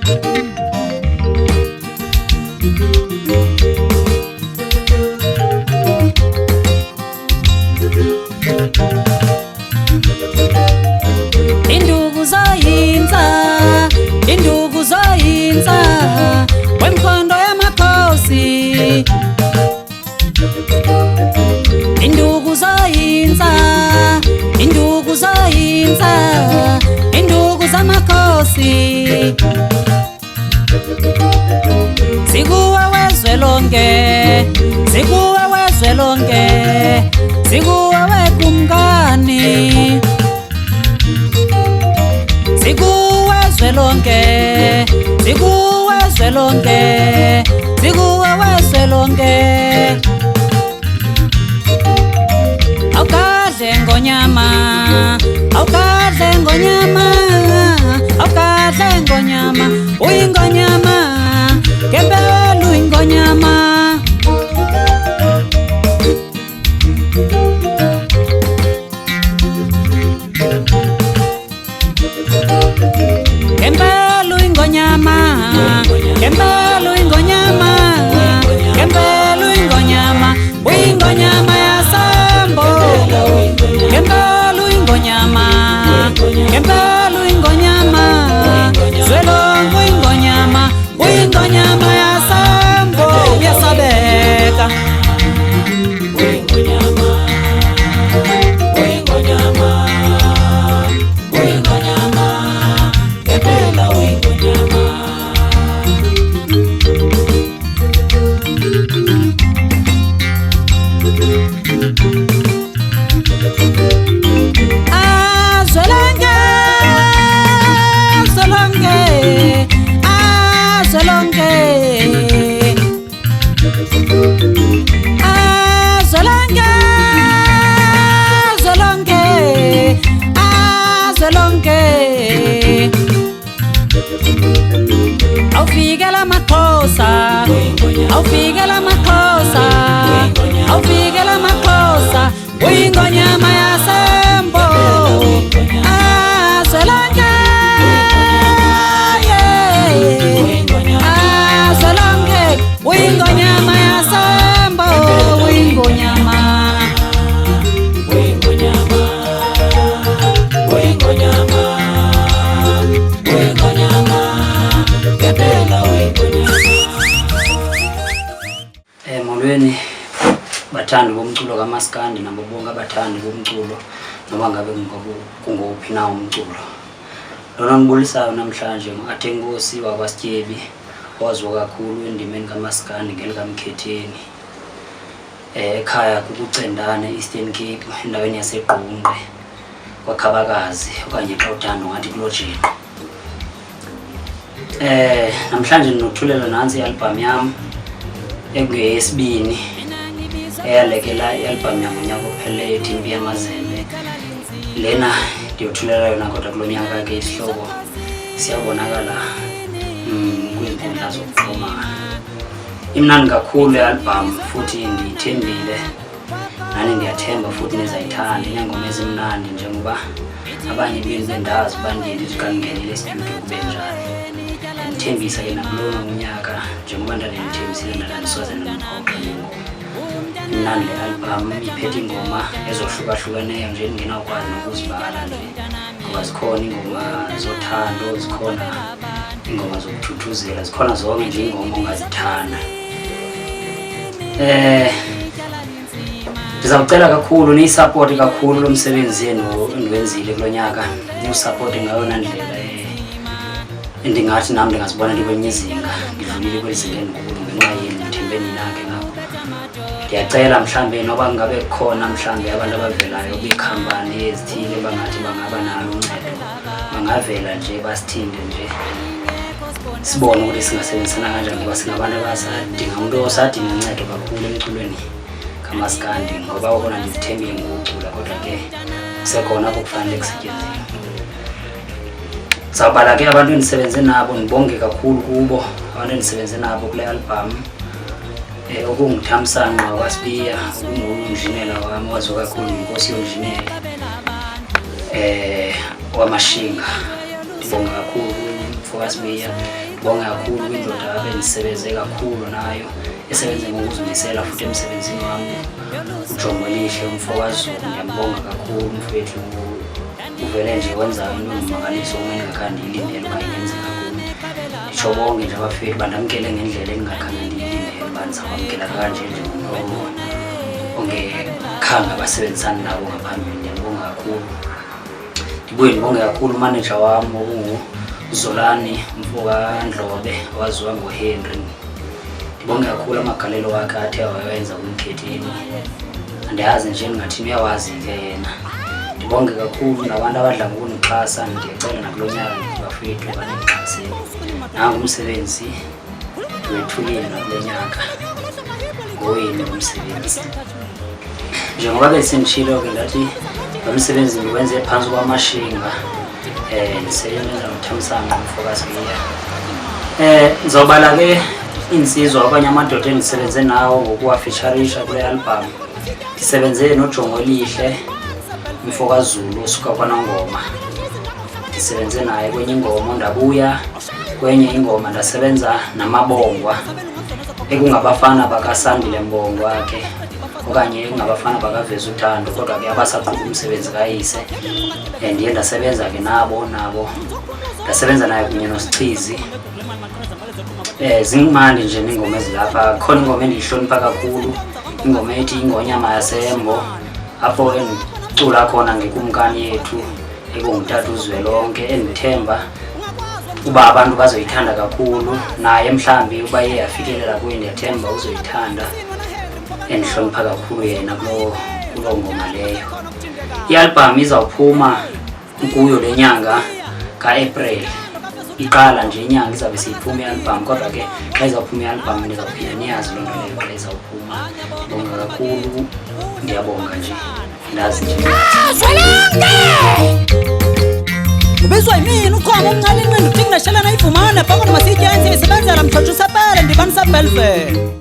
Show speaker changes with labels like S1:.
S1: Induku zoyinza wemkhondo yamakhosi. Induku zoyinza induku zamakhosi. Sikuwe wezwelonke, sikuwe wezwelonke, sikuwe wekumkani. Sikuwe wezwelonke, sikuwe wezwelonke, sikuwe wezwelonke. Awukadle ngonyama, awukadle ngonyama, awukadle ngonyama, uyingonyama, ngempela uyingonyama. Ngempela uyingonyama, ngempela uyingonyama, ngempela uyingonyama, uyingonyama yasambo. Ngempela uyingonyama, ngempela uyingonyama, zwelonke uyingonyama, uyingonyama yasambo. Uyasabeka uyingonyama, uyingonyama, uyingonyama, ngempela uyingonyama. Azwelonke, azwelonke, azwelonke, azwelonke, azwelonke, azwelonke. Awufikela amakhosa, awufikela amakhosa, awufikela amakhosa, uyingonyama yasembo. Azwelonke, azwelonke, uyingonyama yasembo, uyingonyama, uyingonyama, uyingonyama, uyingonyama, ngempela uyingonyama. Molweni bathandi bomculo kaMaskandi nabo bonke abathandi bomculo noma ngabe kungophi na umculo. Lona ngibulisayo namhlanje athenkosi wakwaSityebi waziwa kakhulu endimeni kaMaskandi ngelikaMkhetheni. Ekhaya kukucendane Eastern Cape endaweni yaseGqunqe kwaKhabakazi okanye xa uthanda ngathi kulojeni. Namhlanje ndinothulela nansi i-album yam ekuyesibini eyalekela i-album yam unyaka opheleyo ethi Impi Yamazembe. Lena ndiyothulela yona kodwa kulo nyaka ke isihloko siyabonakala kwiinkundla zokuxhumana. Imnandi kakhulu i-album futhi ndiyithembile, nani ndiyathemba futhi nizayithanda. Ineengoma ezimnandi njengoba abanye benu bendazi bandini xa ndingenile estudio kube njani. Ndithembisa ke nakulona unyaka njengoba ndandithembisile ndandanisoze ndandiphoqa ngengoma. Imnandi le-album iphethe ingoma ezohlukahlukeneyo nje ndingenawukwazi nokuzibala nje ngoba zikhona iingoma zothando, zikhona iingoma zokuthuthuzela, zikhona zonke nje iingoma ongazithanda. Ndizawucela kakhulu niyisapoti kakhulu lo msebenzi yenu endiwenzile kulo nyaka, niwusapoti ngayona ndlela endingathi nam ndingazibona ndikwenye izinga, ndidlulile kwezinga endikulo ngenxa yenu, ndithembe ninake ngapho. Ndiyacela mhlambe noba ngabe khona mhlambe abantu abavelayo kwiikhampani ezithile bangathi bangaba nalo uncedo, bangavela nje basithinde nje sibone ukuthi singasebenzisana kanjani ngoba singabantu abasadinga umuntu osadinga uncedo kakhulu emculweni kaMaskandi ngoba ukona ndizithembile ngokucula kodwa ke kusekhona apho kufanele kusetyenziwe. Sawubala ke abantu endisebenze nabo, ndibonge kakhulu kubo abantu endisebenze nabo kule album. Okungithamsanqa kwaSibiya, okungunjinela wami waziwa kakhulu inkosi yonjinela waMashinga. Ndibonga kakhulu mfowakaSibiya, Ngibonga kakhulu kwindoda abendisebenze kakhulu nayo esebenze ngokuzimisela futhi emsebenzini wami. uJongolihle umfokaZulu, ngiyambonga kakhulu mfowethu, uvele nje wenza into engumangaliso engingakhange ngiyilindele uba ingenzeka kuyo. Ngisho bonke nje abafowethu bandamkele ngendlela engingakhange ngiyilindele, bandisamukela kanje nje ongekhange abasebenzisani nabo ngaphambili. Ngiyabonga kakhulu. Ndibuye ngibonge kakhulu umanager wami okunguZolani Mfoka-Ndlobe owaziwa ngoHenry. Ngibonge kakhulu amagalelo wakhe athe wayenza kumkhetheni. Andiyazi nje ngathini uyawazi-ke yena. Ngibonge kakhulu nabantu abadla ngokunixhasa. Ngiyacela nakulo nyaka bafowethu banixhaseni. Nangu umsebenzi wethulile nakulo nyaka ngoyini umsebenzi. Njengoba besendishilo-ke ngathi lo msebenzi ngiwenze phansi kwamashinga. Ndisebenza noThamsanqa Mfoka-Sibiya. Ngizobala-ke insizwa abanye amadoda engisebenze nawo ngokuwafeaturisha kule album. Ndisebenze noJongolihle Mfoka-Zulu osuka kwaNongoma. Ndisebenze naye kwenye ingoma Ndabuya, kwenye ingoma ndasebenza naMabongwa ekungabafana bakaSandile Mbongwa wakhe okanye ekungabafana bakaVeza Uthando, kodwa-ke abasaqhuba umsebenzi kayise. Ndiye ndasebenza-ke nabo ndasebenza naye kunye noSichizi. Zingimandi nje ingoma ezilapha. Khona ingoma endiyihlonipha kakhulu, ingoma ethi Ingonyama Yasembo, apho engicula khona ngekumkani yethu ekungutata uZwelonke, endithemba uba abantu bazoyithanda kakhulu. Naye mhlambi uba iye yafikelela kuye, ndiyathemba uzoyithanda. Endihlonipha kakhulu yena kuloo ngoma leyo. I-album izawuphuma kuyo le nyanga ka-April. Iqala nje inyanga izabe siyiphuma i-album, kodwa-ke xa izawuphuma i-album nizawuphinda niyazi loo nto leyo xa izawuphuma. Ndibonga kakhulu, ndiyabonga nje, ndazi nje.
S2: Ubizwa yimini uqhoma umncane inqindi uthi nginashelana ifumana phakathi masityenzi isebenzela mthotsho sapele ndibanisa Belfast.